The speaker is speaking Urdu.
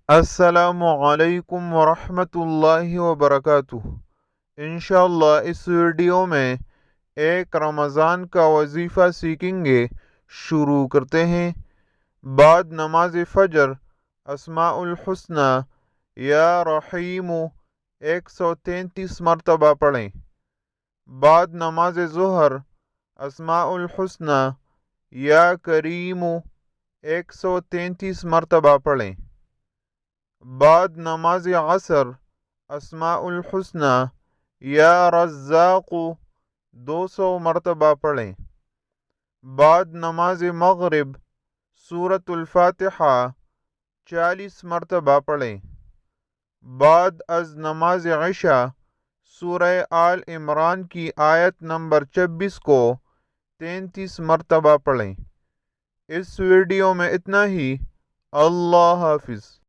السلام علیکم ورحمۃ اللہ وبرکاتہ۔ انشاءاللہ اس ویڈیو میں ایک رمضان کا وظیفہ سیکھیں گے۔ شروع کرتے ہیں۔ بعد نماز فجر اسماء الحسنہ یا رحیم 133 مرتبہ پڑھیں۔ بعد نماز ظہر اسماء الحسنہ یا کریم 133 مرتبہ پڑھیں۔ بعد نماز عصر اسماء الحسنہ یا رزاق 200 مرتبہ پڑھیں۔ بعد نماز مغرب سورۃ الفاتحہ 40 مرتبہ پڑھیں۔ بعد از نماز عشاء سورہ آل عمران کی آیت نمبر 26 کو 33 مرتبہ پڑھیں۔ اس ویڈیو میں اتنا ہی۔ اللہ حافظ۔